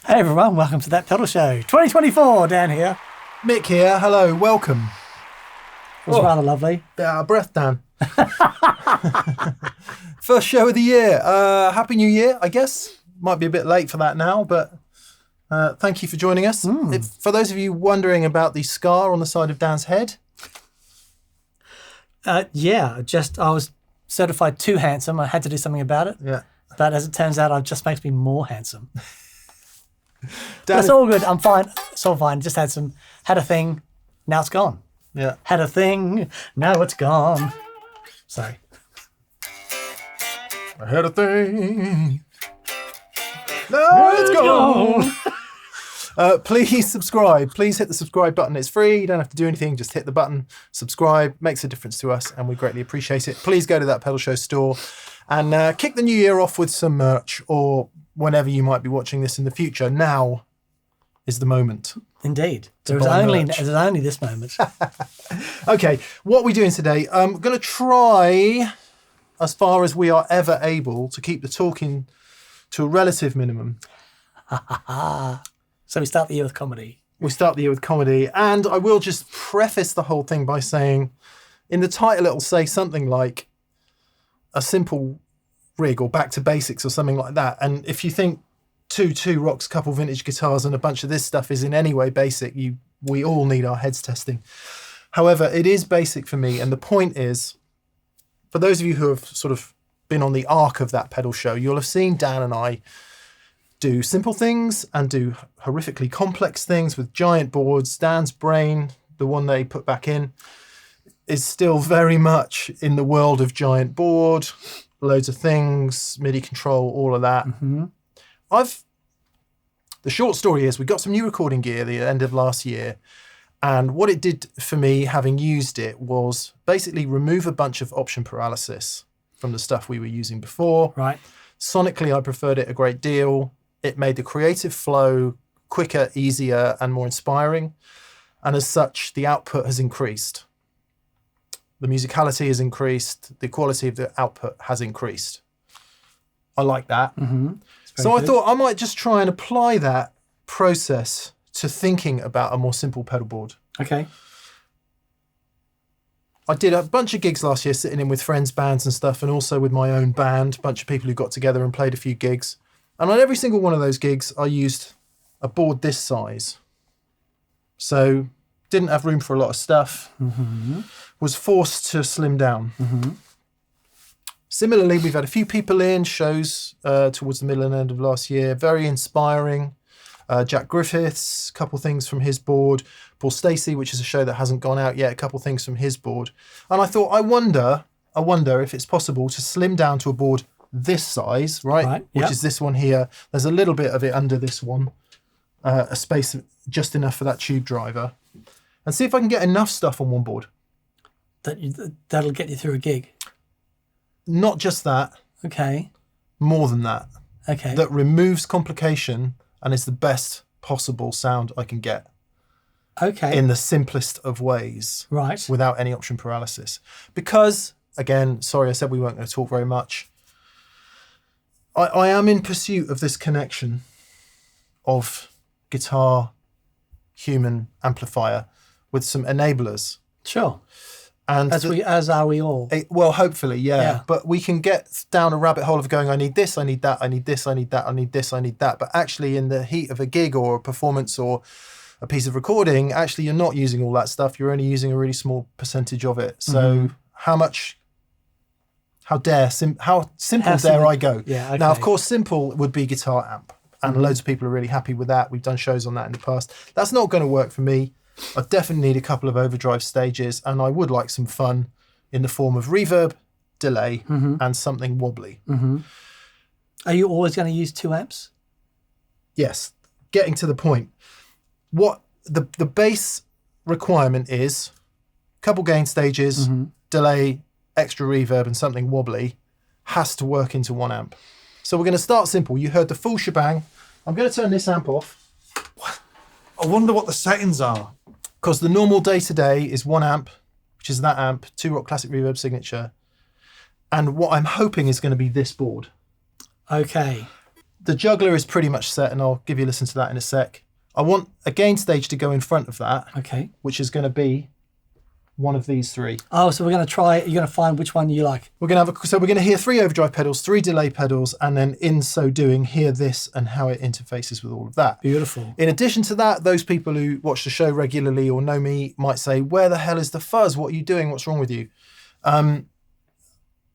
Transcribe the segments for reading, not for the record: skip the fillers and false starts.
Hey everyone, welcome to That Pedal Show 2024. Dan here. Mick here. Hello, welcome. It was rather lovely. Bit out of breath, Dan. First show of the year. Happy New Year, I guess. Might be a bit late for that now, but thank you for joining us. For those of you wondering about the scar on the side of Dan's head. I was certified too handsome. I had to do something about it. Yeah. But as it turns out, it just makes me more handsome. Dan, it's all good. I'm fine. It's all fine. Just had a thing. Now it's gone. Yeah. Had a thing. Now it's gone. Sorry. I had a thing. Now it's gone. Please subscribe. Please hit the subscribe button. It's free. You don't have to do anything. Just hit the button. Subscribe. Makes a difference to us, and we greatly appreciate it. Please go to That Pedal Show store and kick the new year off with some merch, or whenever you might be watching this in the future. Now is the moment. Indeed. There's only this moment. Okay, what are we doing today? I'm going to try, as far as we are ever able, to keep the talking to a relative minimum. So we start the year with comedy. We start the year with comedy, and I will just preface the whole thing by saying, in the title it'll say something like a simple rig or back to basics or something like that. And if you think 2 rocks, couple vintage guitars and a bunch of this stuff is in any way basic, we all need our heads testing. However, it is basic for me, and the point is, for those of you who have sort of been on the arc of That Pedal Show, you'll have seen Dan and I do simple things and do horrifically complex things with giant boards. Dan's brain, the one they put back in, is still very much in the world of giant board, loads of things, MIDI control, all of that. Mm-hmm. The short story is we got some new recording gear at the end of last year, and what it did for me, having used it, was basically remove a bunch of option paralysis from the stuff we were using before. Right. Sonically, I preferred it a great deal. It made the creative flow quicker, easier, and more inspiring. And as such, the output has increased. The musicality has increased. The quality of the output has increased. I like that. Mm-hmm. So I thought I might just try and apply that process to thinking about a more simple pedal board. Okay. I did a bunch of gigs last year, sitting in with friends' bands and stuff, and also with my own band, a bunch of people who got together and played a few gigs. And on every single one of those gigs, I used a board this size. So didn't have room for a lot of stuff. Mm-hmm. Was forced to slim down. Mm-hmm. Similarly, we've had a few people in shows towards the middle and end of last year. Very inspiring. Jack Griffiths, a couple things from his board. Paul Stacey, which is a show that hasn't gone out yet, a couple things from his board. And I thought, I wonder if it's possible to slim down to a board this size, right? Which is this one here. There's a little bit of it under this one, a space just enough for that tube driver, and see if I can get enough stuff on one board. That'll get you through a gig. Not just that. Okay. More than that. Okay. That removes complication and is the best possible sound I can get. Okay. In the simplest of ways. Right. Without any option paralysis. Because, again, sorry I said we weren't going to talk very much. I am in pursuit of this connection of guitar human amplifier with some enablers. Sure. And As are we all. well, hopefully, Yeah. But we can get down a rabbit hole of going, I need this, I need that, I need this, I need that, I need this, I need that. But actually in the heat of a gig or a performance or a piece of recording, actually you're not using all that stuff. You're only using a really small percentage of it. So how simple dare I go? Yeah, okay. Now, of course, simple would be guitar amp. And loads of people are really happy with that. We've done shows on that in the past. That's not going to work for me. I definitely need a couple of overdrive stages, and I would like some fun in the form of reverb, delay, and something wobbly. Are you always going to use 2 amps? Yes, getting to the point. What the bass requirement is couple gain stages, delay, extra reverb, and something wobbly has to work into 1 amp. So we're going to start simple. You heard the full shebang. I'm going to turn this amp off. I wonder what the settings are. Because the normal day-to-day is 1 amp, which is that amp, 2 Rock Classic Reverb signature. And what I'm hoping is going to be this board. Okay. The Juggler is pretty much set, and I'll give you a listen to that in a sec. I want a gain stage to go in front of that, Okay. which is going to be one of these 3. Oh, so we're going to try, you're going to find which one you like. We're going to hear 3 overdrive pedals, 3 delay pedals, and then in so doing, hear this and how it interfaces with all of that. Beautiful. In addition to that, those people who watch the show regularly or know me might say, where the hell is the fuzz? What are you doing? What's wrong with you? I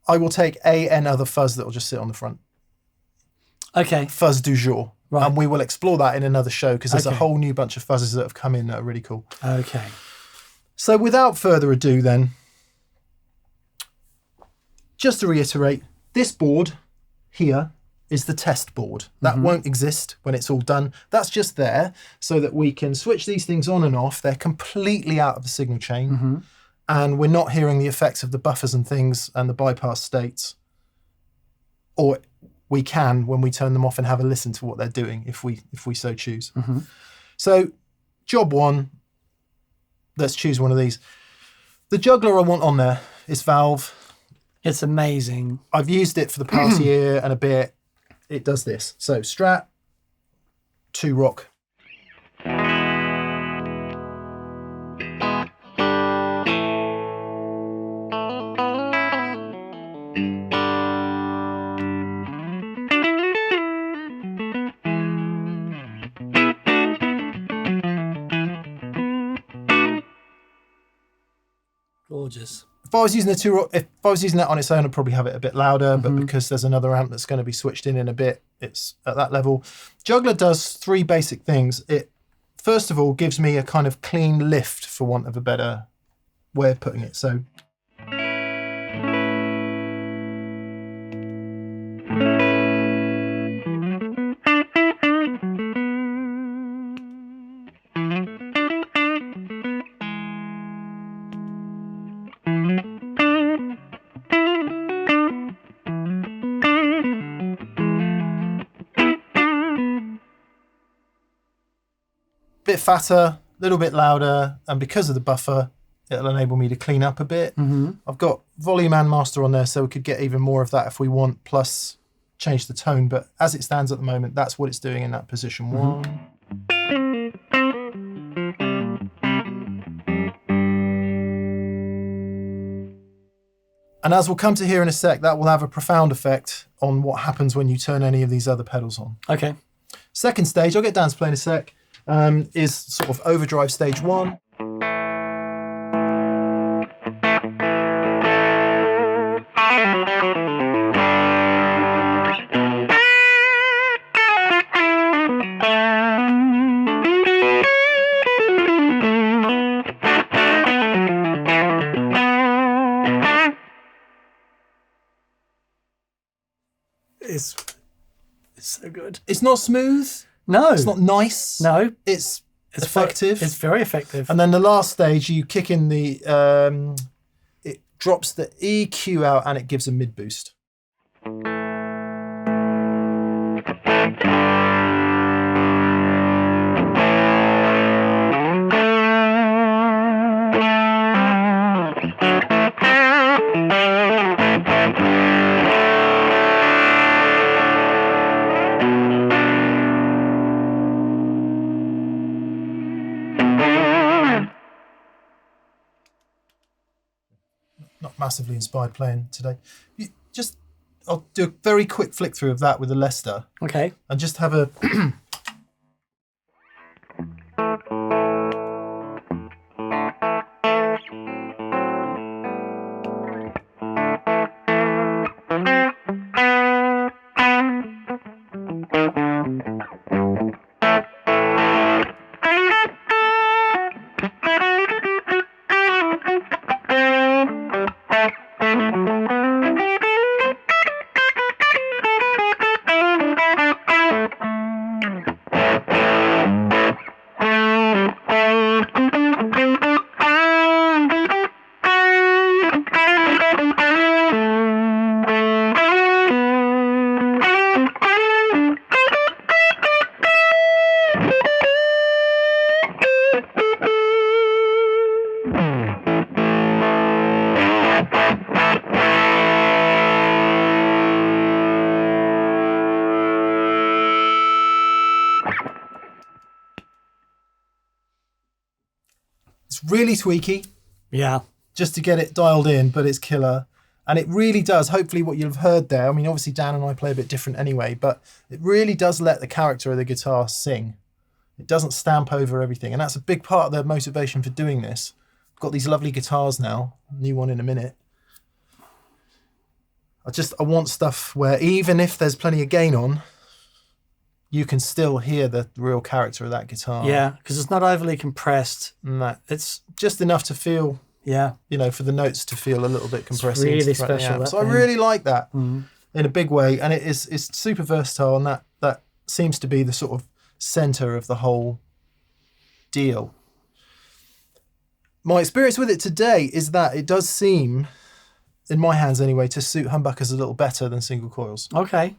will take any other fuzz that will just sit on the front. Okay. Fuzz du jour. Right. And we will explore that in another show because there's a Okay. whole new bunch of fuzzes that have come in that are really cool. Okay. So without further ado then, just to reiterate, this board here is the test board. That won't exist when it's all done. That's just there so that we can switch these things on and off. They're completely out of the signal chain and we're not hearing the effects of the buffers and things and the bypass states. Or we can when we turn them off and have a listen to what they're doing if we so choose. So job 1, let's choose one of these. The Juggler I want on there is Valve. It's amazing. I've used it for the past year and a bit. It does this. So Strat, 2 Rock. Gorgeous. If I was using if I was using that on its own, I'd probably have it a bit louder, but because there's another amp that's going to be switched in a bit, it's at that level. Juggler does 3 basic things. It, first of all, gives me a kind of clean lift, for want of a better way of putting it. So bit fatter, a little bit louder, and because of the buffer, it'll enable me to clean up a bit. I've got volume and master on there, so we could get even more of that if we want, plus change the tone. But as it stands at the moment, that's what it's doing in that position 1. And as we'll come to hear in a sec, that will have a profound effect on what happens when you turn any of these other pedals on. Okay. Second stage, I'll get Dan to play in a sec, is sort of overdrive stage 1. It's so good. It's not smooth. No. It's not nice. No. It's effective. It's very effective. And then the last stage, you kick in the, it drops the EQ out and it gives a mid boost. not massively inspired playing today. I'll do a very quick flick through of that with the Lester. Okay. And just have a... It's really tweaky. Yeah. Just to get it dialed in, but it's killer. And it really does, hopefully what you've heard there, I mean, obviously Dan and I play a bit different anyway, but it really does let the character of the guitar sing. It doesn't stamp over everything. And that's a big part of the motivation for doing this. I've got these lovely guitars now, new one in a minute. I want stuff where even if there's plenty of gain on, you can still hear the real character of that guitar. Yeah, because it's not overly compressed. No, it's just enough to feel, Yeah. you know, for the notes to feel a little bit compressed. really into throughout the special, amp. that So I thing. really like that in a big way. And it's super versatile, and that seems to be the sort of center of the whole deal. My experience with it today is that it does seem, in my hands anyway, to suit humbuckers a little better than single coils. Okay.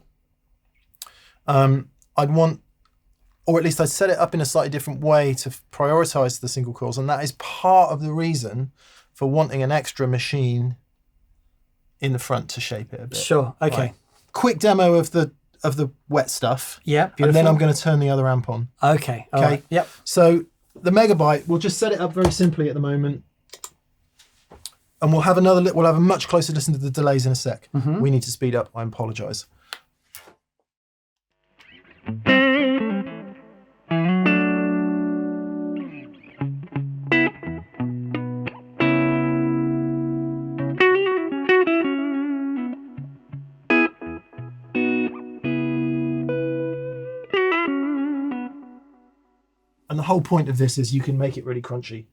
I'd want, or at least I'd set it up in a slightly different way to prioritize the single coils, and that is part of the reason for wanting an extra machine in the front to shape it a bit. Sure. Okay. Right. Quick demo of the wet stuff. Yeah. Beautiful. And then I'm going to turn the other amp on. Okay. All Okay. right. Yep. So the Megabyte, we'll just set it up very simply at the moment, and we'll have a much closer listen to the delays in a sec. We need to speed up. I apologise. And the whole point of this is you can make it really crunchy.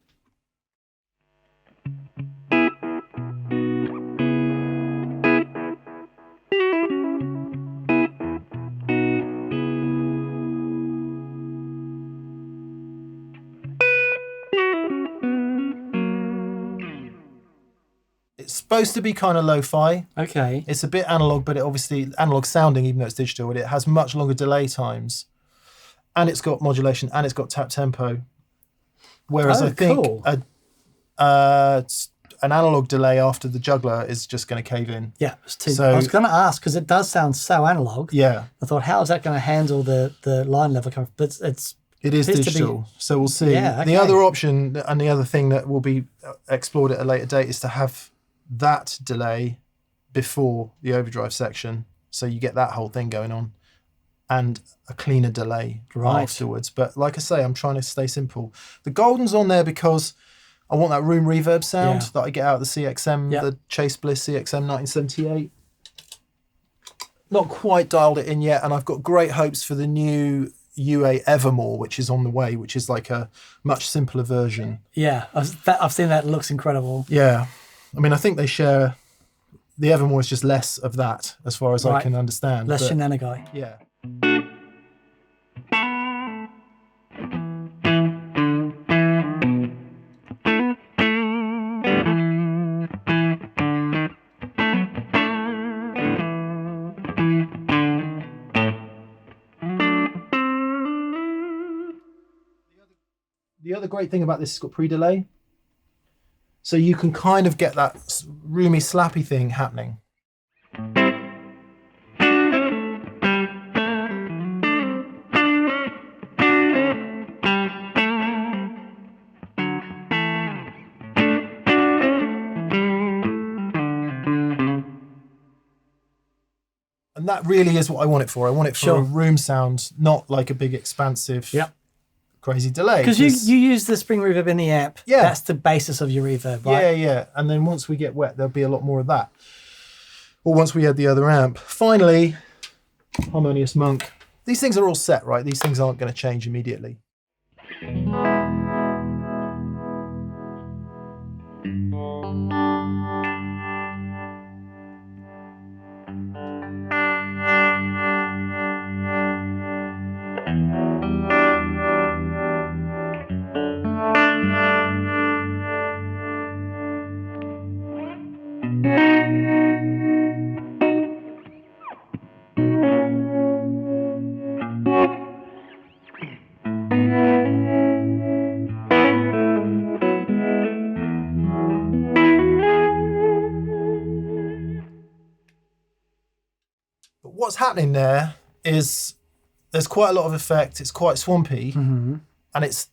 It's supposed to be kind of lo-fi. Okay. It's a bit analog, but it obviously analog sounding, even though it's digital, but it has much longer delay times. And it's got modulation, and it's got tap tempo. Whereas I think cool. an analog delay after the Juggler is just going to cave in. Yeah. It's too, So- I was going to ask, because it does sound so analog. Yeah, I thought, how is that going to handle the line level? But it's it is appears to digital. So we'll see. Yeah, The okay. other option and the other thing that will be explored at a later date is to have that delay before the overdrive section. So you get that whole thing going on, and a cleaner delay Right. afterwards. But like I say, I'm trying to stay simple. The Golden's on there because I want that room reverb sound Yeah. that I get out of the CXM, Yeah. the Chase Bliss CXM 1978. Not quite dialed it in yet, and I've got great hopes for the new UA Evermore, which is on the way, which is like a much simpler version. yeah. I've seen that. It looks incredible. Yeah. I mean, I think they share, the Evermore is just less of that as far as I Right. can understand. Less but- shenanigan. yeah. The other great thing about this is it's got pre-delay. So you can kind of get that roomy, slappy thing happening. And that really is what I want it for. I want it for a room sound, not like a big expansive crazy delay. Because you use the spring reverb in the amp. Yeah. That's the basis of your reverb, right? Yeah. And then once we get wet, there'll be a lot more of that. Or once we add the other amp. Finally, Harmonious Monk. These things are all set, right? These things aren't going to change immediately. What's happening there is there's quite a lot of effect. It's quite swampy, and it's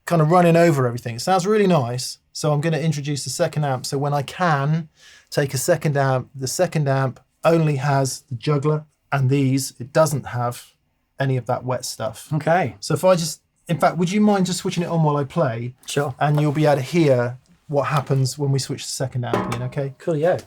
kind of running over everything. It sounds really nice. So I'm going to introduce the second amp. So when I can take a second amp, the second amp only has the Juggler and these. It doesn't have any of that wet stuff. Okay. So if I just, in fact, would you mind just switching it on while I play? Sure. And you'll be able to hear what happens when we switch the second amp in, okay? Cool, yeah.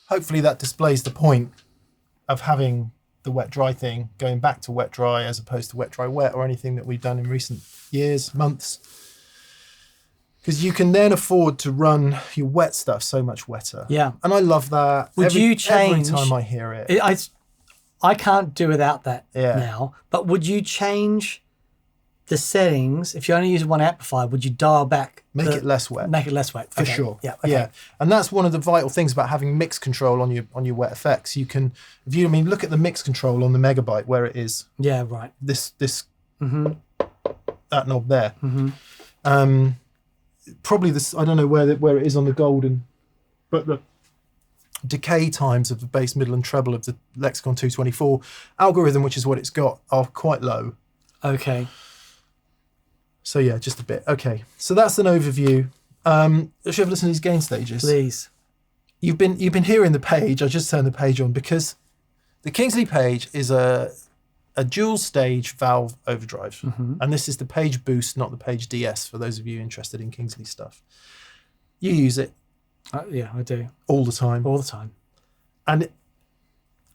Hopefully that displays the point of having the wet dry thing, going back to wet dry as opposed to wet dry wet or anything that we've done in recent years, months. Because you can then afford to run your wet stuff so much wetter. Yeah. And I love that. Would you change? Every time I hear it. I can't do without that Yeah. now, but would you change the settings? If you only use one amplifier, would you dial back? Make it less wet. Make it less wet. For Okay. sure. Yeah. Okay. Yeah. And that's one of the vital things about having mix control on your wet effects. You can, if you, I mean, look at the mix control on the Megabyte where it is. Yeah, right. This that knob there. Probably this, I don't know where it is on the Golden, but the decay times of the bass, middle and treble of the Lexicon 224 algorithm, which is what it's got, are quite low. Okay. So yeah, just a bit. Okay, so that's an overview. Should we have a listen to these gain stages? Please. You've been hearing the page. I just turned the page on because the Kingsley Page is a dual stage valve overdrive, and this is the Page Boost, not the Page DS. For those of you interested in Kingsley stuff, you use it. Yeah, I do. All the time. All the time. And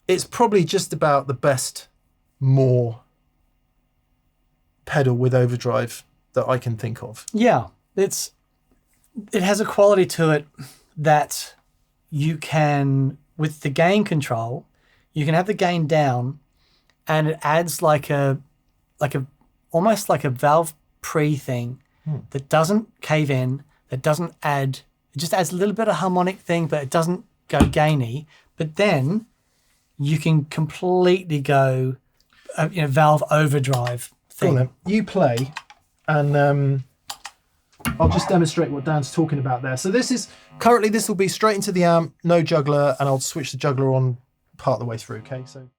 it's probably just about the best more pedal with overdrive that I can think of. Yeah, it has a quality to it that you can, with the gain control, you can have the gain down and it adds like a almost like a valve pre thing that doesn't cave in, that doesn't add, it just adds a little bit of harmonic thing, but it doesn't go gainy. But then you can completely go, valve overdrive thing. Go on then. You play, and I'll just demonstrate what Dan's talking about there. So this will be straight into the amp, no Juggler, and I'll switch the Juggler on part of the way through, okay? So.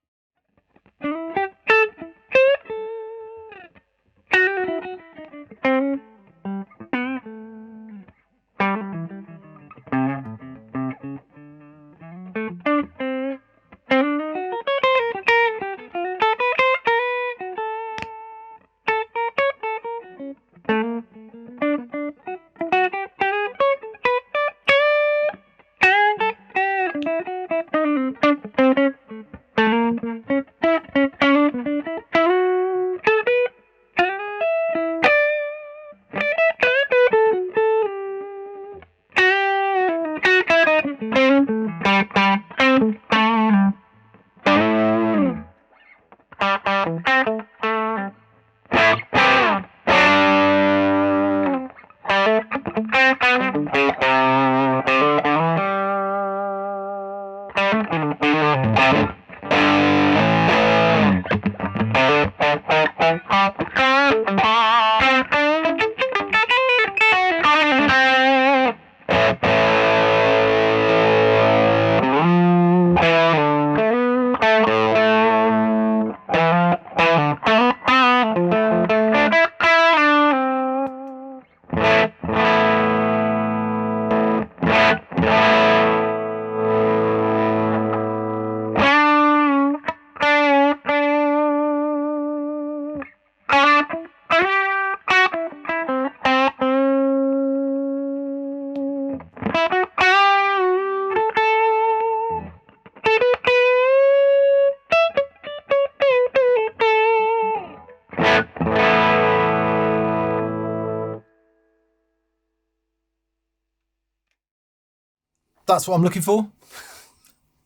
That's what I'm looking for.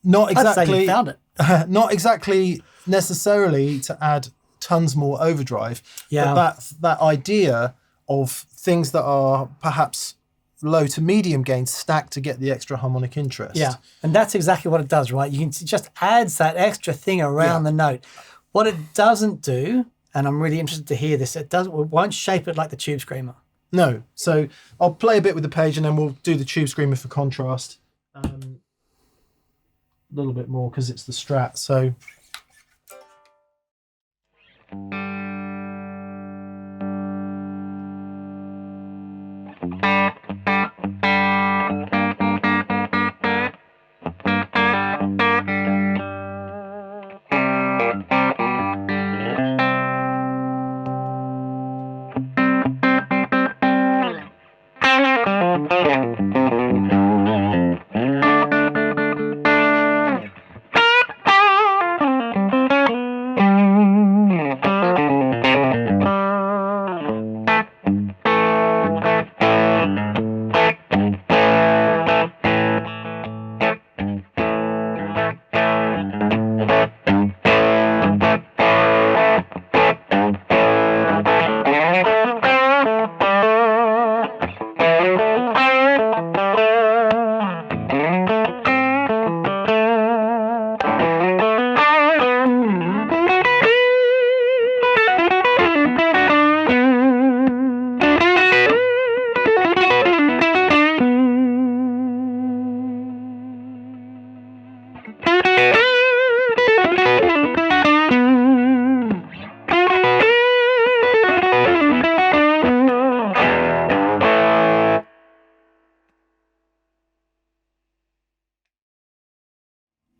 Not I'd say exactly. you found it. Not exactly necessarily to add tons more overdrive. Yeah. But that idea of things that are perhaps low to medium gain stacked to get the extra harmonic interest. Yeah, and that's exactly what it does, right? You can just adds that extra thing around the note. What it doesn't do, and I'm really interested to hear this, it won't shape it like the Tube Screamer. No. So I'll play a bit with the Page and then we'll do the Tube Screamer for contrast. A little bit more because it's the Strat. So.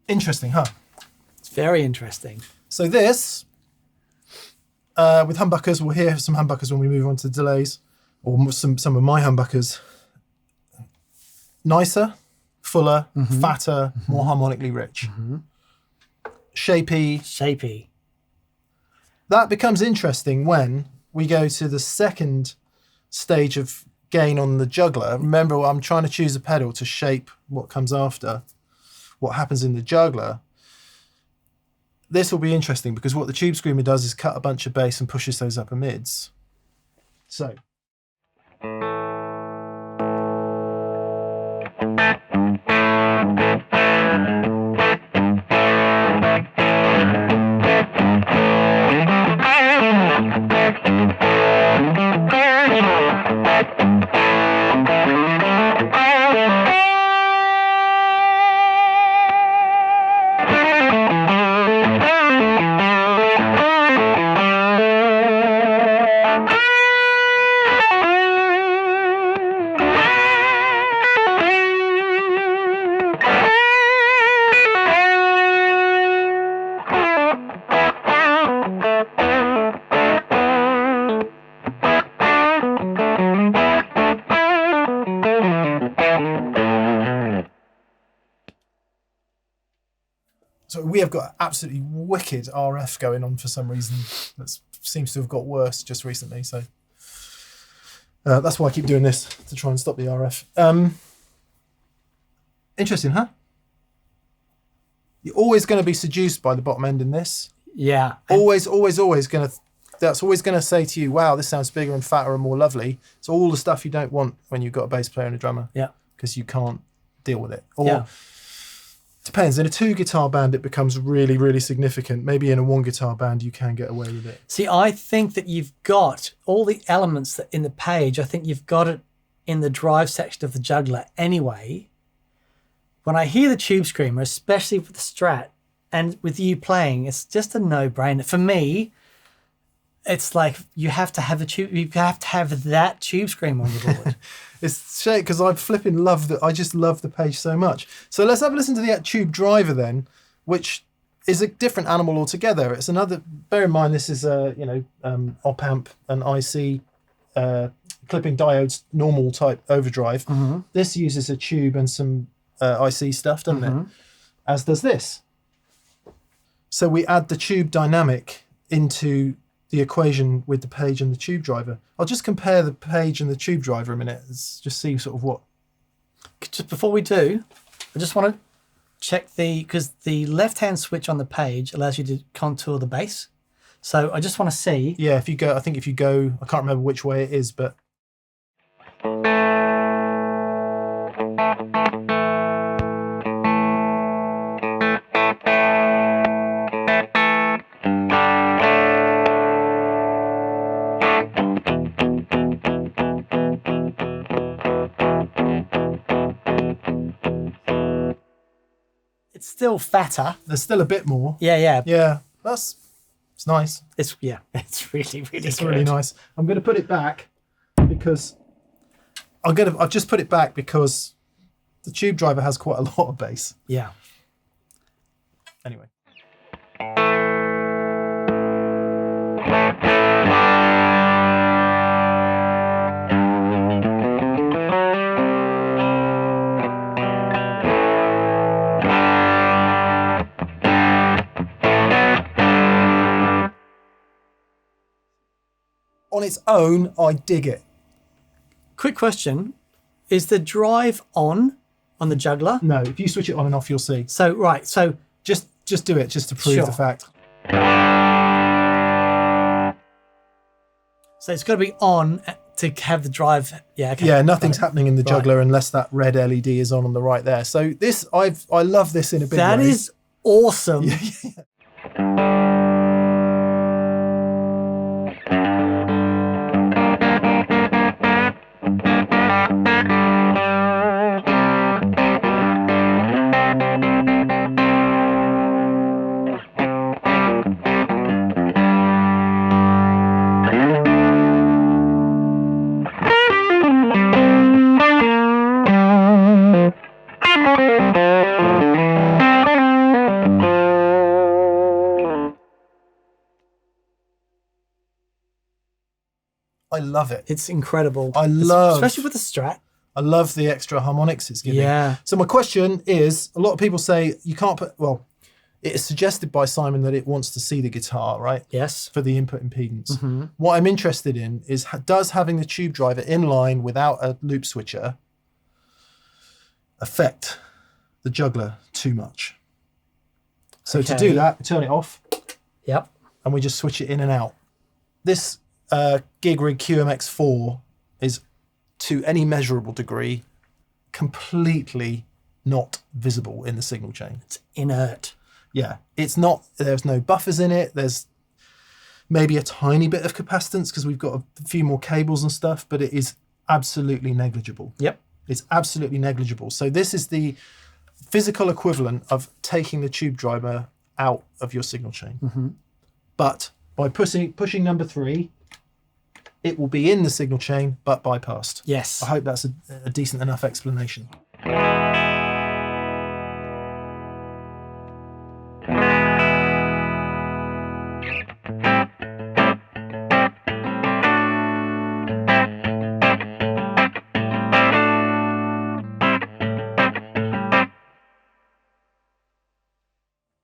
Interesting, huh? It's very interesting. So this, with humbuckers, we'll hear some humbuckers when we move on to the delays, or some of my humbuckers. Nicer, fuller, fatter, more harmonically rich. Shapy. That becomes interesting when we go to the second stage of gain on the Juggler. Remember, I'm trying to choose a pedal to shape what comes after. What happens in the Juggler. This will be interesting because what the Tube Screamer does is cut a bunch of bass and pushes those upper mids. So. So we have got absolutely wicked RF going on for some reason. That seems to have got worse just recently. So that's why I keep doing this, to try and stop the RF. Interesting, huh? You're always going to be seduced by the bottom end in this. Yeah. Always going to that's always going to say to you, wow, this sounds bigger and fatter and more lovely. It's all the stuff you don't want when you've got a bass player and a drummer. Yeah. Because you can't deal with it. Or depends. In a 2-guitar band, it becomes really, really significant. Maybe in a 1-guitar band, you can get away with it. See, I think that you've got all the elements that in the Page. I think you've got it in the drive section of the Juggler anyway. When I hear the Tube Screamer, especially with the Strat and with you playing, it's just a no-brainer. For me, it's like you have to have that Tube Screamer on the board. It's shame because I flipping love that. I just love the Page so much. So let's have a listen to the Tube Driver then, which is a different animal altogether. It's another. Bear in mind, this is a op amp and IC clipping diodes, normal type overdrive. Mm-hmm. This uses a tube and some IC stuff, doesn't it? As does this. So we add the tube dynamic into the equation with the Page and the Tube Driver. I'll just compare the Page and the Tube Driver a minute. Let's just see sort of what. Just before we do, I just want to check because the left-hand switch on the Page allows you to contour the bass. So I just want to see. Yeah, if you go, I can't remember which way it is, but. Still fatter. There's still a bit more. Yeah. Yeah, it's nice. It's really It's good. really nice. I'm going to put it back because I've just put it back because the Tube Driver has quite a lot of bass. Yeah. Anyway. On its own, I dig it. Quick question. Is the drive on the Juggler? No, if you switch it on and off, you'll see. So Just do it, just to prove Sure. the fact. So it's got to be on to have the drive. Yeah. Okay. Yeah, nothing's happening in the Right. Juggler unless that red LED is on the right there. So this, I love this in a big way. That is awesome. I love it. It's incredible. Especially with the Strat. I love the extra harmonics it's giving. Yeah. So my question is, a lot of people say you can't put, well, it is suggested by Simon that it wants to see the guitar, right? Yes. For the input impedance. Mm-hmm. What I'm interested in is, does having the Tube Driver in line without a loop switcher affect the Juggler too much? So to do that, we turn it off. Yep. And we just switch it in and out. This Gig Rig QMX4 is, to any measurable degree, completely not visible in the signal chain. It's inert. Yeah, it's not, there's no buffers in it. There's maybe a tiny bit of capacitance because we've got a few more cables and stuff, but it is absolutely negligible. Yep. It's absolutely negligible. So this is the physical equivalent of taking the Tube Driver out of your signal chain. Mm-hmm. But by pushing number 3, it will be in the signal chain, but bypassed. Yes. I hope that's a decent enough explanation.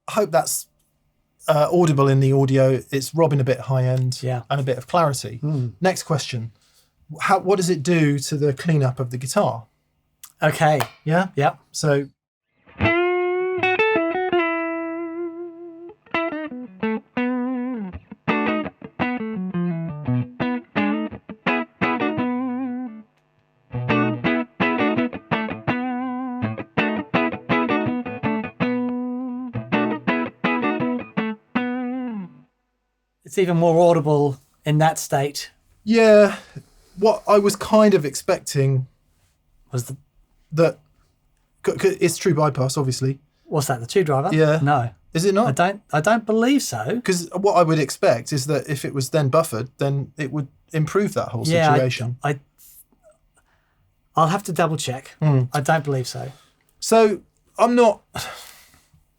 I hope that's audible in the audio. It's robbing a bit high end and a bit of clarity. Next question. What does it do to the cleanup of the guitar? Okay. Yeah? Yep. So it's even more audible in that state. Yeah. What I was kind of expecting Was that it's true bypass, obviously. what's that? The tube driver? Yeah. No, Is it not? I don't believe so. Because what I would expect is that if it was then buffered, then it would improve that whole Yeah, situation. I'll have to double check. I don't believe so. So I'm not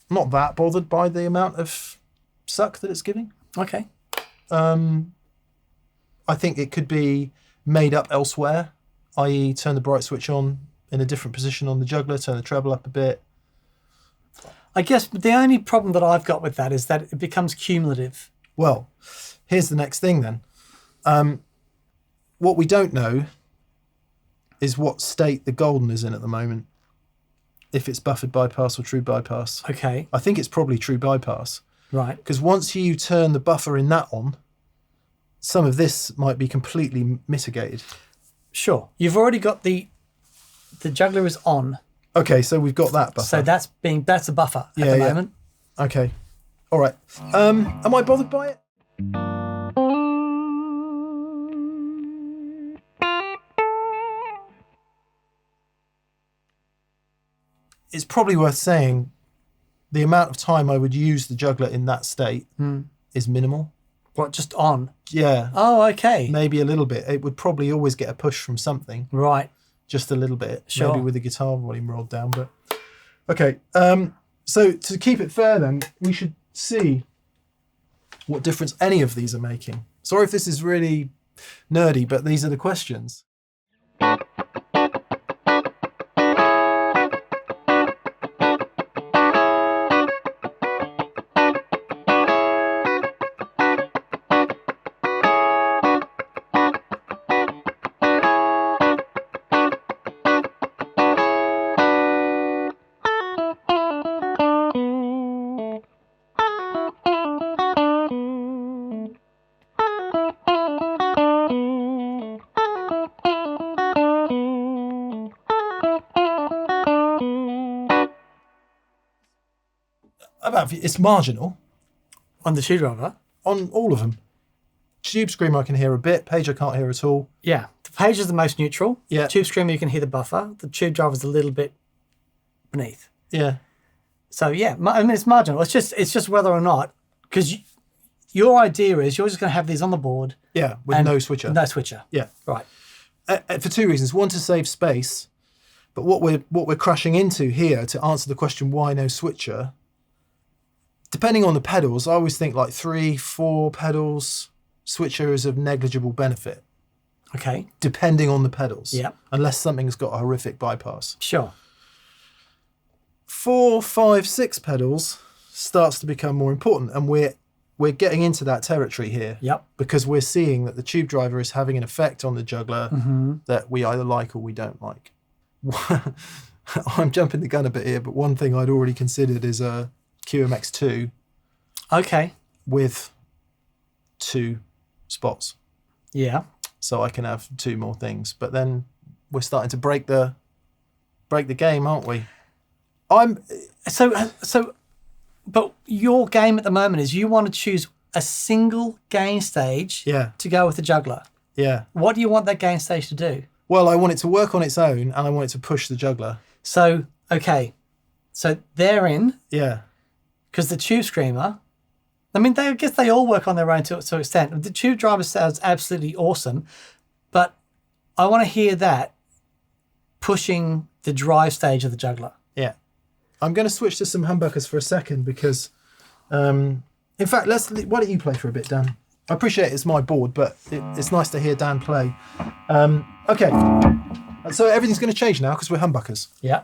that bothered by the amount of suck that it's giving. Okay. I think it could be made up elsewhere, i.e. turn the bright switch on in a different position on the juggler, turn the treble up a bit. I guess the only problem that I've got with that is that it becomes cumulative. Well, here's the next thing then. What we don't know is what state the golden is in at the moment. If it's buffered bypass or true bypass. Okay. I think it's probably true bypass. Right. Because once you turn the buffer in that on, some of this might be completely mitigated. Sure. You've already got the juggler is on. Okay, so we've got that buffer. So that's a buffer at the moment. Okay. All right. Am I bothered by it? It's probably worth saying the amount of time I would use the juggler in that state is minimal. What, just on? Yeah. Oh, okay. Maybe a little bit. It would probably always get a push from something. Right. Just a little bit. Sure. Maybe with the guitar volume rolled down. But okay. So to keep it fair then, we should see what difference any of these are making. Sorry if this is really nerdy, but these are the questions. It's marginal On the tube driver? on all of them. Tube Screamer I can hear a bit. Page I can't hear at all. Yeah. The Page is the most neutral. Yeah. Tube Screamer, you can hear the buffer. The tube driver's a little bit beneath. Yeah. So yeah, I mean, it's marginal. It's just whether or not, because your idea is you're just going to have these on the board. Yeah, with and no switcher. No switcher. Yeah. Right. For two reasons. One, to save space. But what we're crashing into here, to answer the question why no switcher, depending on the pedals, I always think like 3-4 pedals, switcher is of negligible benefit. Okay. Depending on the pedals. Yeah. Unless something's got a horrific bypass. Sure. 4, 5, 6 pedals starts to become more important, and we're getting into that territory here. Yep. Because we're seeing that the tube driver is having an effect on the juggler that we either like or we don't like. I'm jumping the gun a bit here, but one thing I'd already considered is a QMX2 Okay. with 2 spots, Yeah. so I can have 2 more things. But then we're starting to break the game, aren't we? But your game at the moment is you want to choose a single gain stage Yeah. to go with the juggler. Yeah. What do you want that gain stage to do? Well, I want it to work on its own, and I want it to push the juggler. So, okay. So they're in, Yeah. because the Tube Screamer, I mean, I guess they all work on their own to an extent. The Tube Driver sounds absolutely awesome, but I want to hear that pushing the drive stage of the juggler. Yeah. I'm going to switch to some humbuckers for a second because, in fact, why don't you play for a bit, Dan? I appreciate it's my board, but it's nice to hear Dan play. Okay. So everything's going to change now because we're humbuckers. Yeah.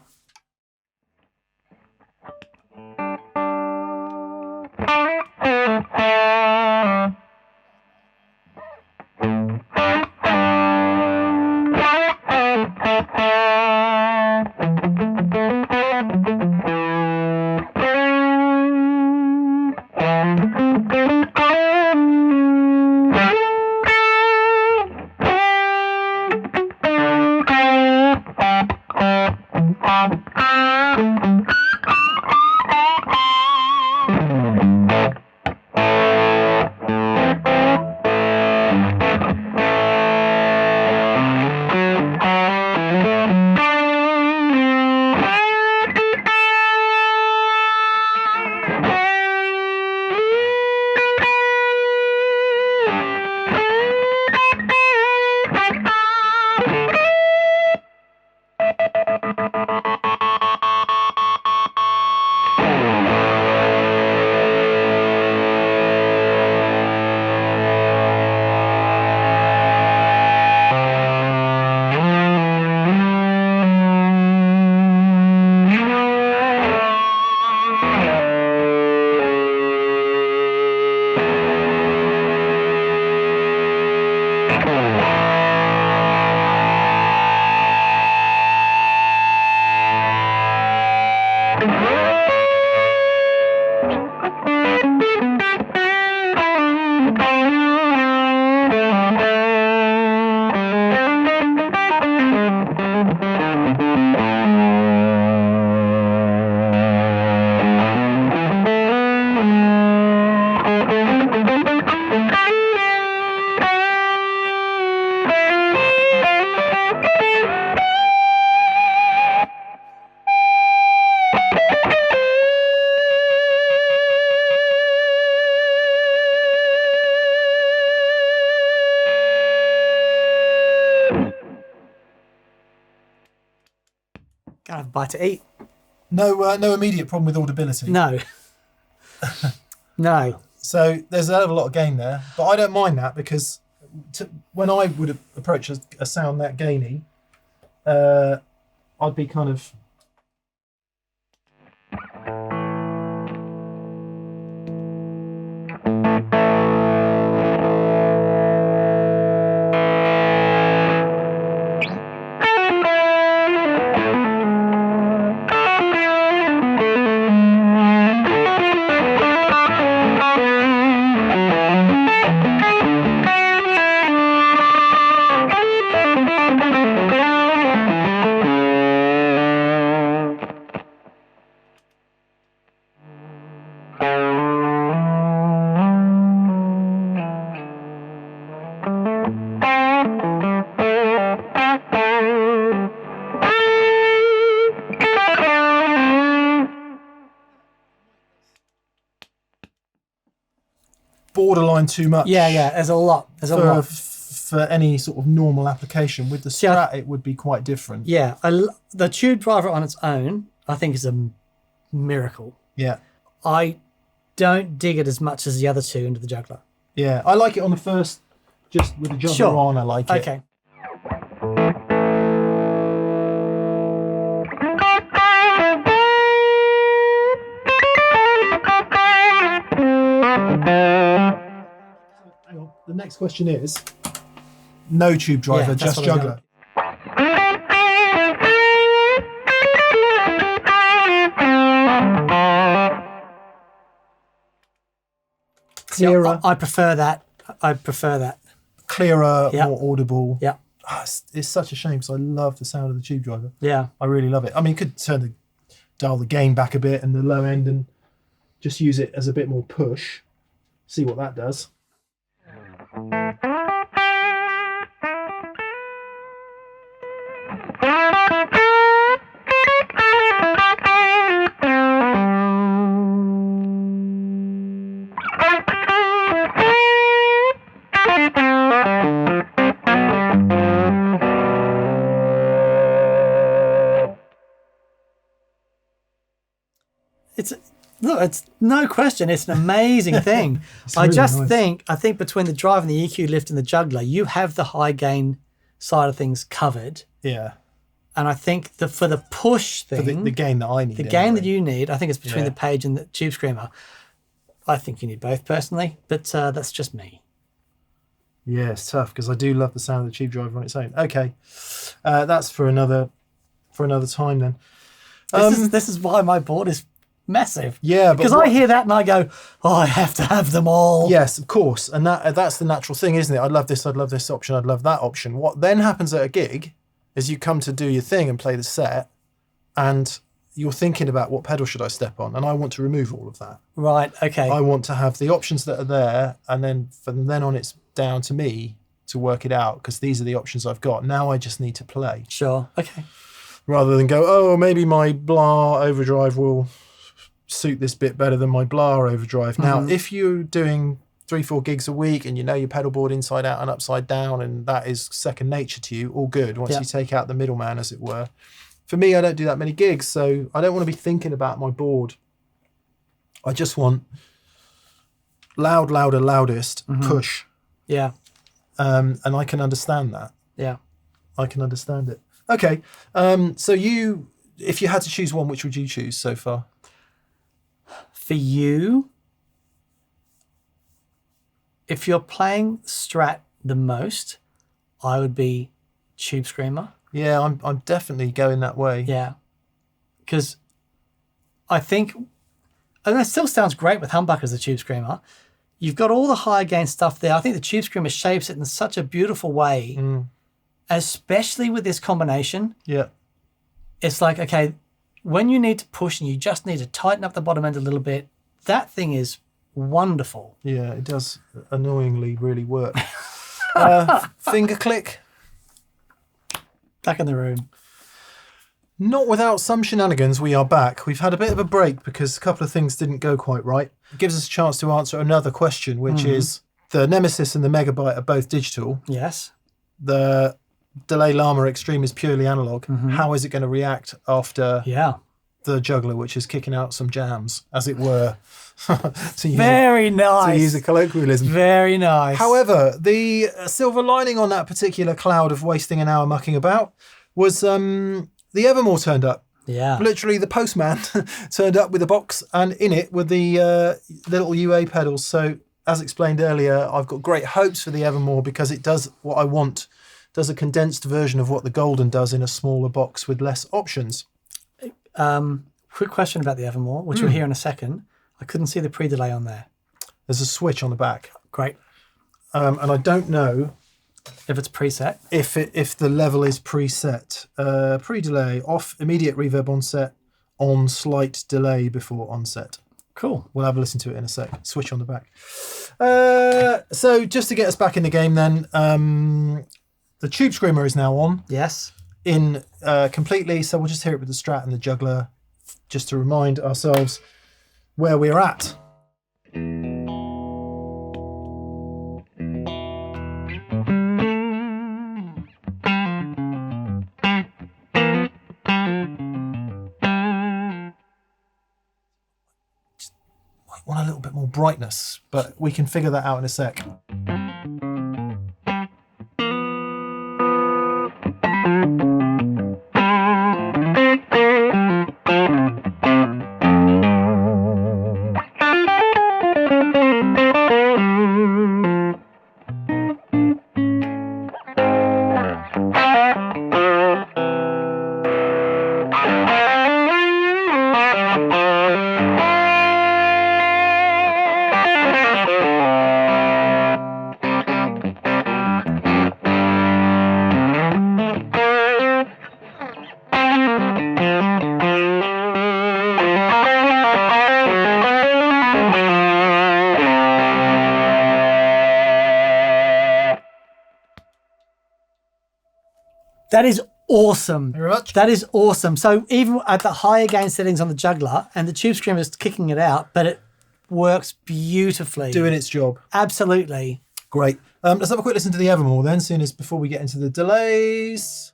Gotta have a bite to eat. No immediate problem with audibility. No. No. So there's a hell of a lot of gain there, but I don't mind that because when I would approach a sound that gainy, I'd be kind of. Borderline too much. Yeah. There's a lot. For any sort of normal application. With the Strat, it would be quite different. Yeah. The tube driver on its own, I think, is a miracle. Yeah. I don't dig it as much as the other two into the Juggler. Yeah. I like it on the first, just with the Juggler on, I like it. Okay. Hang on. The next question is no tube driver, just Juggler. Clearer. I prefer that. Clearer, more audible. Yeah. Oh, it's such a shame because I love the sound of the tube driver. Yeah. I really love it. I mean, you could dial the gain back a bit and the low end and just use it as a bit more push. See what that does. It's no question. It's an amazing thing. I think between the drive and the EQ lift and the Juggler, you have the high gain side of things covered. Yeah. And I think for the push thing, for the gain that I need, gain that you need, I think it's between the Page and the Tube Screamer. I think you need both personally, but that's just me. Yeah, it's tough because I do love the sound of the tube driver on its own. Okay, that's for another time then. This is why my board is massive. Yeah, because I hear that and I go, oh, I have to have them all. Yes, of course, and that's the natural thing, isn't it? I'd love this option, I'd love that option. What then happens at a gig is you come to do your thing and play the set, and you're thinking about what pedal should I step on, and I want to remove all of that. Right. Okay. I want to have the options that are there, and then from then on, it's down to me to work it out because these are the options I've got. Now I just need to play. Sure. Okay. Rather than go, oh, maybe my blah overdrive will suit this bit better than my blah overdrive. Mm-hmm. Now, if you're doing 3-4 gigs a week and you know your pedal board inside out and upside down, and that is second nature to you, all good. Once you take out the middleman, as it were. For me, I don't do that many gigs, so I don't want to be thinking about my board. I just want loud, louder, loudest, push. Yeah. And I can understand that. Yeah. I can understand it. Okay. So if you had to choose one, which would you choose so far? For you, if you're playing Strat the most, I would be Tube Screamer. Yeah, I'm definitely going that way. Yeah. Because I think, and it still sounds great with humbuckers, the Tube Screamer. You've got all the high gain stuff there. I think the Tube Screamer shapes it in such a beautiful way, especially with this combination. Yeah. It's like, okay, when you need to push and you just need to tighten up the bottom end a little bit, that thing is wonderful. Yeah, it does annoyingly really work. Finger click. Back in the room. Not without some shenanigans, we are back. We've had a bit of a break because a couple of things didn't go quite right. It gives us a chance to answer another question, which is the Nemesis and the Megabyte are both digital. Yes. The Delay Llama Extreme is purely analog. How is it going to react after Yeah. the Juggler, which is kicking out some jams, as it were? to Very nice. To use a colloquialism. Very nice. However, the silver lining on that particular cloud of wasting an hour mucking about was the Evermore turned up. Yeah. Literally, the postman turned up with a box, and in it were the little UA pedals. So, as explained earlier, I've got great hopes for the Evermore because it does what I want. Does a condensed version of what the Golden does in a smaller box with less options. Quick question about the Evermore, which we'll hear in a second. I couldn't see the pre-delay on there. There's a switch on the back. Great. And I don't know If it's preset. if the level is preset. Pre-delay, off, immediate reverb onset, on slight delay before onset. Cool. We'll have a listen to it in a sec. Switch on the back. So just to get us back in the game then, the Tube Screamer is now on. Yes. In completely, so we'll just hear it with the Strat and the Juggler, just to remind ourselves where we're at. Just might want a little bit more brightness, but we can figure that out in a sec. That is awesome. Very much. That is awesome. So even at the higher gain settings on the Juggler, and the Tube Screamer is kicking it out, but it works beautifully. Doing its job. Absolutely. Great. Let's have a quick listen to the Evermore then, soon as before we get into the delays.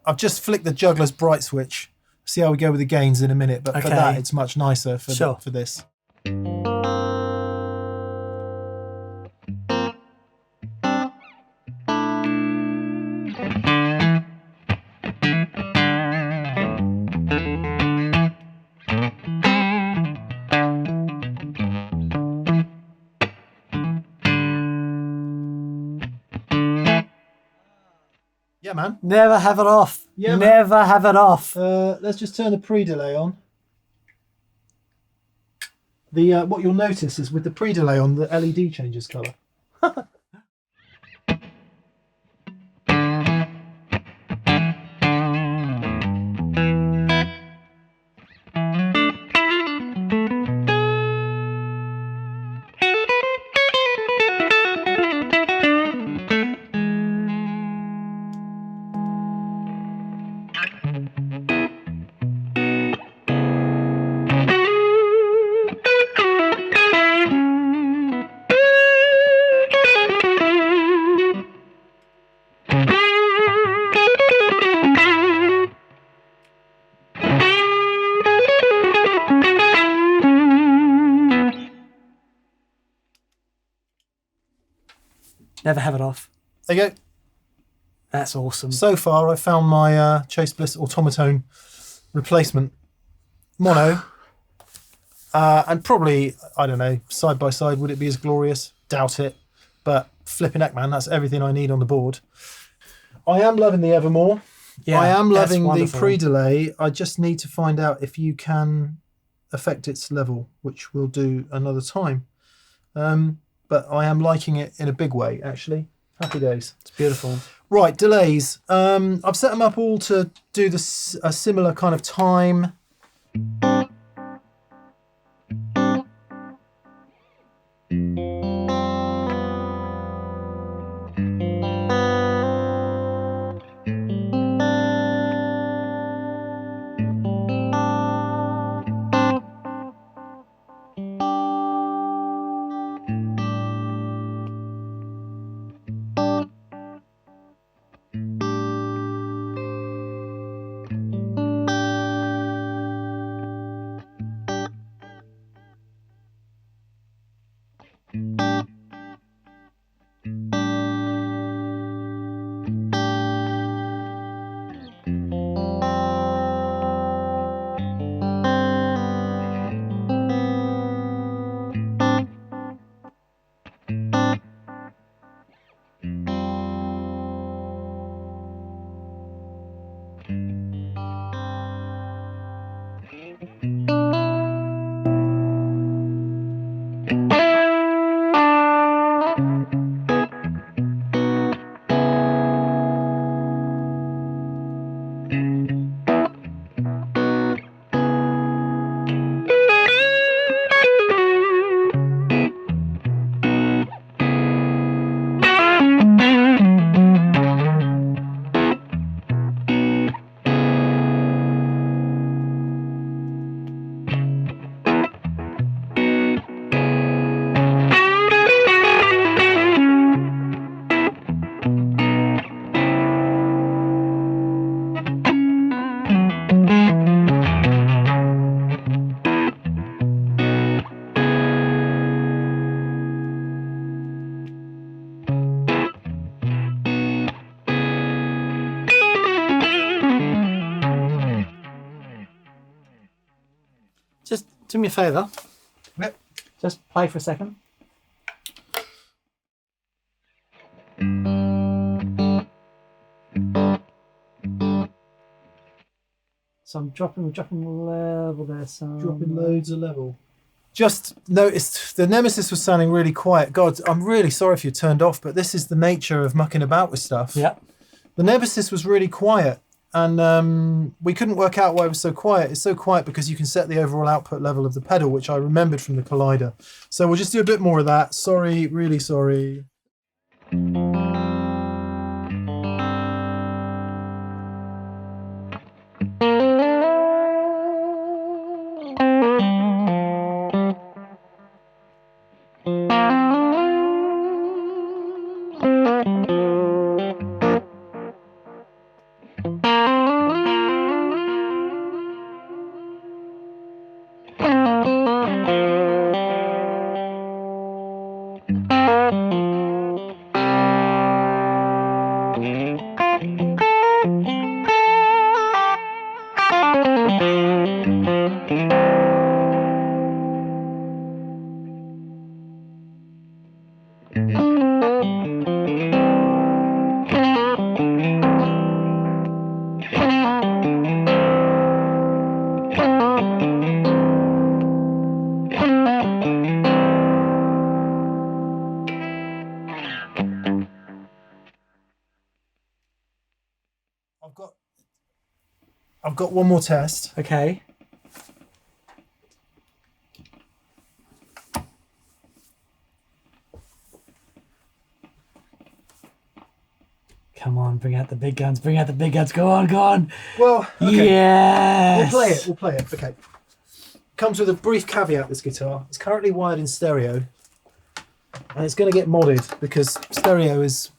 I've just flicked the Juggler's bright switch. See how we go with the gains in a minute, but for that it's much nicer for, for this. Yeah, man. Never have it off. Yeah, never have it off. Let's just turn the pre-delay on. The what you'll notice is with the pre-delay on, the LED changes colour. Never have it off. There you go. That's awesome. So far, I found my Chase Bliss automaton replacement mono. And probably, I don't know, side by side, would it be as glorious? Doubt it. But flipping heck, man, that's everything I need on the board. I am loving the Evermore. Yeah, I am that's loving the wonderful. pre-delay. I just need to find out if you can affect its level, which we'll do another time. But I am liking it in a big way, actually. Happy days. It's beautiful. Right, delays. I've set them up all to do this a similar kind of time. Just do me a favour. Yep. Just play for a second. So I'm dropping level there. So Dropping loads of level. Just noticed the Nemesis was sounding really quiet. God, I'm really sorry if you're turned off, but this is the nature of mucking about with stuff. Yeah. The Nemesis was really quiet, and we couldn't work out why it was so quiet. It's so quiet because you can set the overall output level of the pedal, which I remembered from the Collider. So we'll just do a bit more of that. Sorry, really sorry. I've got one more test. Okay. Come on, bring out the big guns. Bring out the big guns. Go on, go on. Well, okay. Yes. We'll play it. Okay. Comes with a brief caveat, this guitar. It's currently wired in stereo. And it's going to get modded because stereo is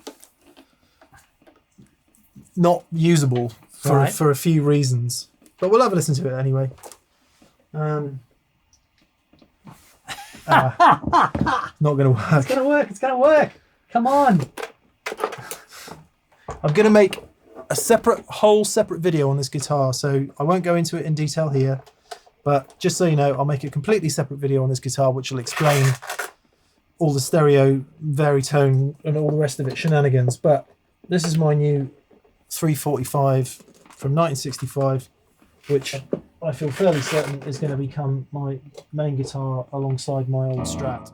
not usable for a few reasons. But we'll have a listen to it anyway. Not going to work. It's going to work. It's going to work. Come on. I'm going to make a whole separate video on this guitar, so I won't go into it in detail here. But just so you know, I'll make a completely separate video on this guitar, which will explain all the stereo, varitone, and all the rest of it shenanigans. But this is my new 345 from 1965, which I feel fairly certain is going to become my main guitar alongside my old Strat.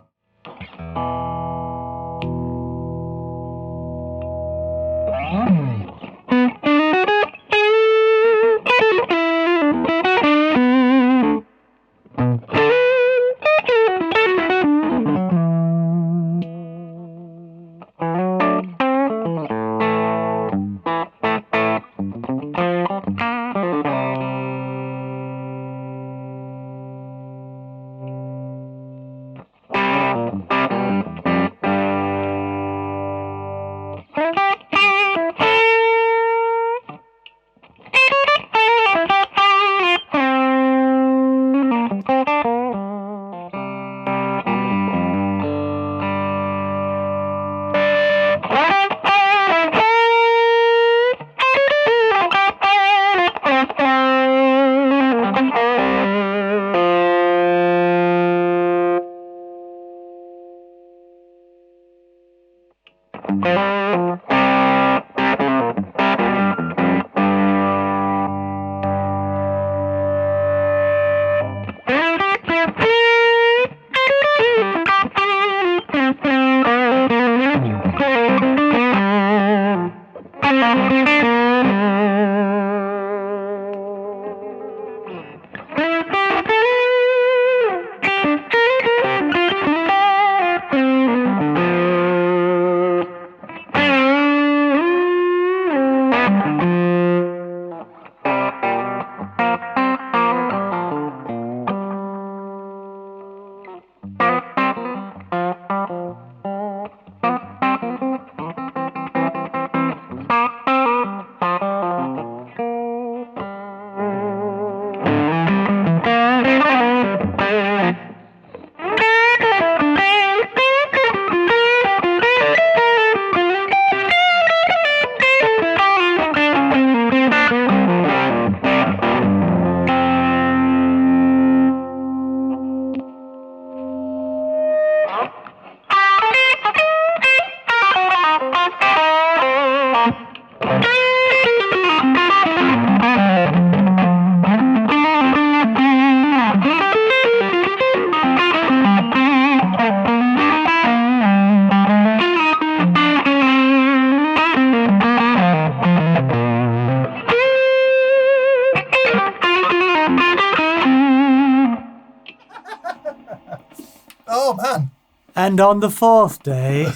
Oh, man. And on the fourth day,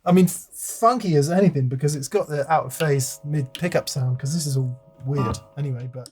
I mean, funky as anything because it's got the out of phase mid pickup sound because this is all weird anyway, but.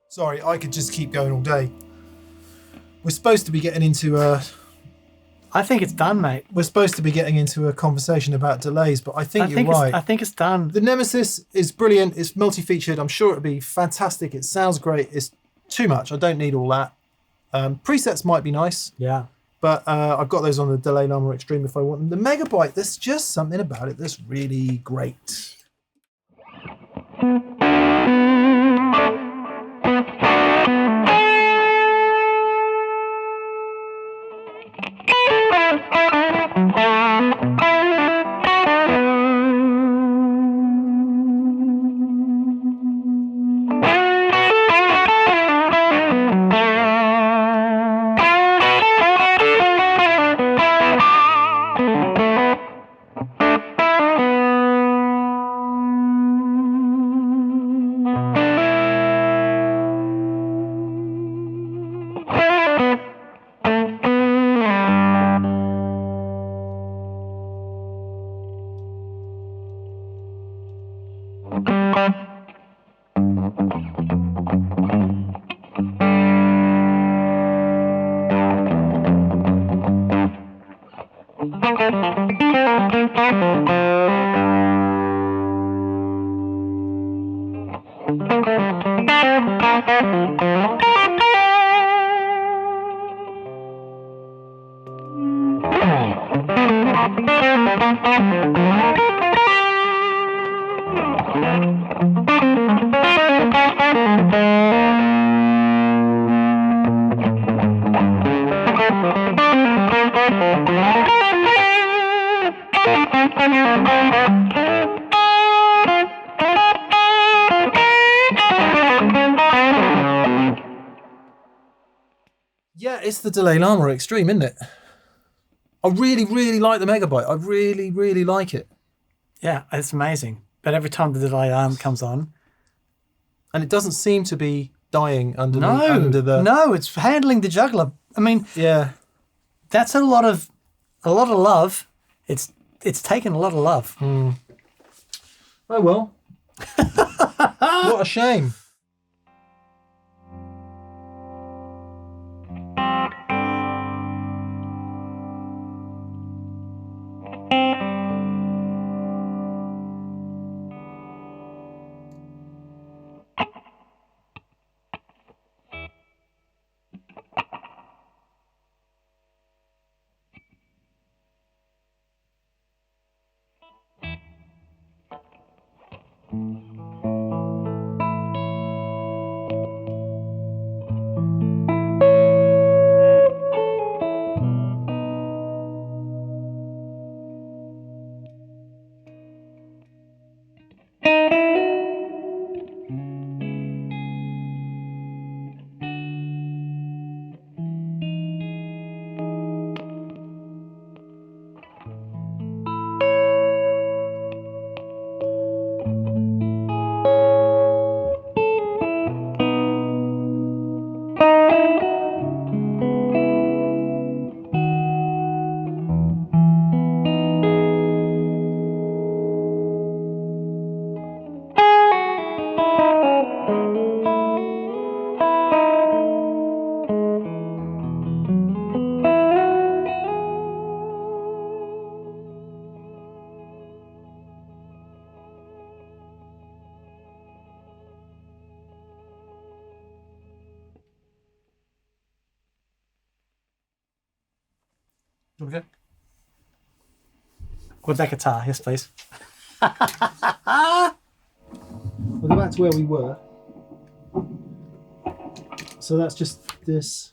Sorry, I could just keep going all day. We're supposed to be getting into I think it's done, mate. we're supposed to be getting into a conversation about delays, but I think you're right. I think it's done. The Nemesis is brilliant. It's multi-featured. I'm sure it'll be fantastic. It sounds great. It's too much. I don't need all that. Presets might be nice, Yeah. but I've got those on the Delay Llama Extreme if I want them. The Megabyte, there's just something about it that's really great. Yeah, it's the Delay Llama Extreme, isn't it? I really, really like the Megabyte. I really, really like it. Yeah, it's amazing. But every time the delay arm comes on, And it doesn't seem to be dying under no, the... no, it's handling the Juggler. I mean, Yeah. that's a lot of love. It's taken a lot of love. Oh, well. What a shame. Okay. With that guitar, yes, please. We'll go back to where we were. So that's just this.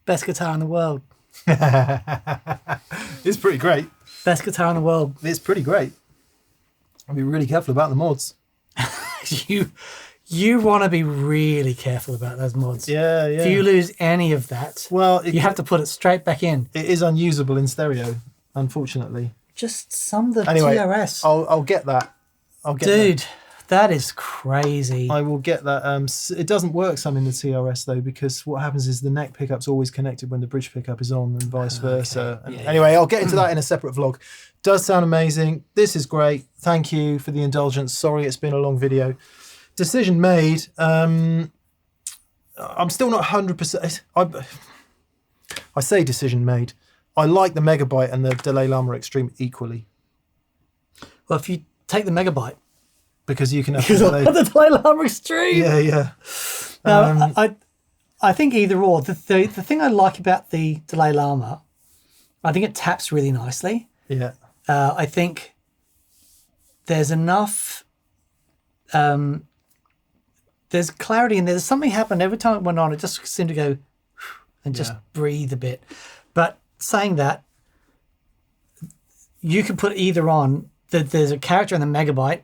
Best guitar in the world. It's pretty great. Best guitar in the world. It's pretty great. I'll be really careful about the mods. You want to be really careful about those mods. Yeah, yeah. If you lose any of that, well, you have to put it straight back in. It is unusable in stereo, unfortunately. Just some of the Anyway, TRS. I'll get that. Dude, that is crazy. I will get that. It doesn't work some in the TRS though, because what happens is the neck pickup's always connected when the bridge pickup is on, and vice versa. Okay. Yeah, anyway, I'll get into that in a separate vlog. Does sound amazing. This is great. Thank you for the indulgence. Sorry, it's been a long video. Decision made. I'm still not 100%. I say decision made. I like the Megabyte and the Delay Llama Extreme equally. Well, if you take the Megabyte, because you can have the Delay Llama Extreme. Yeah, yeah. No, I think either or. The thing I like about the Delay Llama, I think it taps really nicely. Yeah. I think there's enough there's clarity in there. There's something happened every time it went on. It just seemed to go and just breathe a bit. But saying that, you can put either on. There's a character in the Megabyte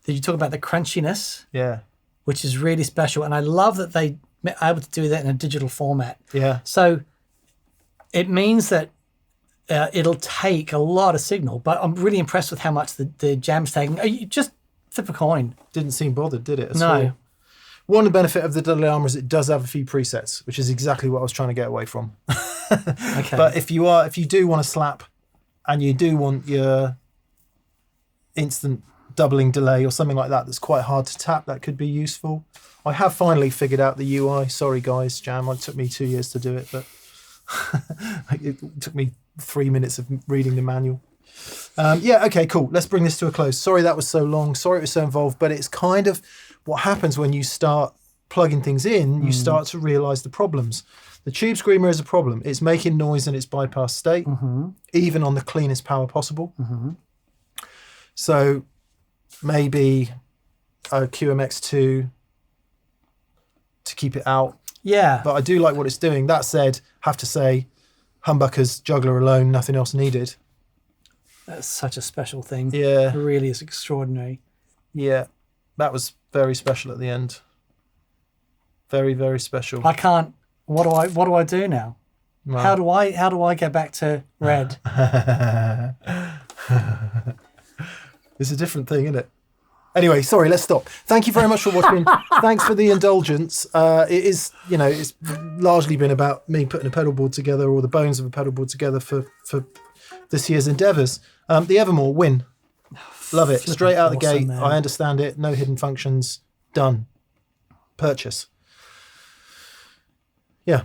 that you talk about the crunchiness, which is really special. And I love that they are able to do that in a digital format. Yeah. So it means that it'll take a lot of signal, but I'm really impressed with how much the jam's taking. You just flip a coin. Didn't seem bothered, did it? No. One benefit of the Dilemma is it does have a few presets, which is exactly what I was trying to get away from. Okay. But if you do want to slap and you do want your instant doubling delay or something like that that's quite hard to tap, that could be useful. I have finally figured out the UI. Sorry guys, Jam, it took me 2 years to do it, but it took me 3 minutes of reading the manual. Okay, cool. Let's bring this to a close. Sorry that was so long. Sorry it was so involved, but it's kind of what happens when you start plugging things in, you start to realize the problems. The Tube Screamer is a problem. It's making noise in its bypass state, even on the cleanest power possible. So maybe a QMX2 to keep it out. Yeah. But I do like what it's doing. That said, have to say, humbuckers, Juggler alone, nothing else needed. That's such a special thing. Yeah. It really is extraordinary. Yeah. That was very special at the end. Very, very special. I can't. What do I do now? Wow. How do I get back to red? It's a different thing, isn't it? Anyway, sorry, let's stop. Thank you very much for watching. Thanks for the indulgence. It is, it's largely been about me putting a pedal board together, or the bones of a pedal board together for this year's endeavours. The Evermore win. Love it. Straight out the gate. Man. I understand it. No hidden functions. Done. Purchase. Yeah.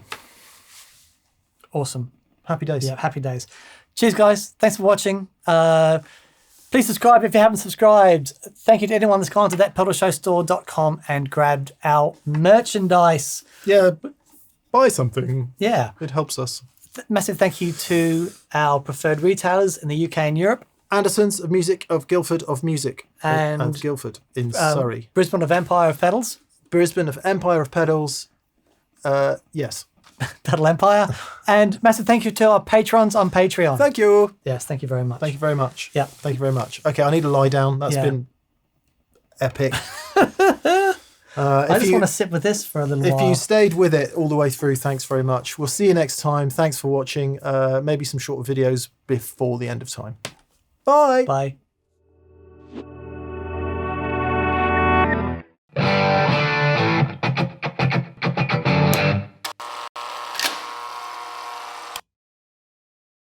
Awesome. Happy days. Yeah, happy days. Cheers, guys. Thanks for watching. Please subscribe if you haven't subscribed. Thank you to anyone that's gone to thatpedalshowstore.com and grabbed our merchandise. Yeah. Buy something. Yeah. It helps us. Massive thank you to our preferred retailers in the UK and Europe. Andersons of Music of Guildford of Music. And Guildford in Surrey. Brisbane of Empire of Pedals. Brisbane of Empire of Pedals. Yes. Pedal Empire. And massive thank you to our patrons on Patreon. Thank you. Yes, thank you very much. Thank you very much. Yeah. Thank you very much. Okay, I need to lie down. That's been epic. I just want to sit with this for a little while. If you stayed with it all the way through, thanks very much. We'll see you next time. Thanks for watching. Maybe some short videos before the end of time. Bye. Bye.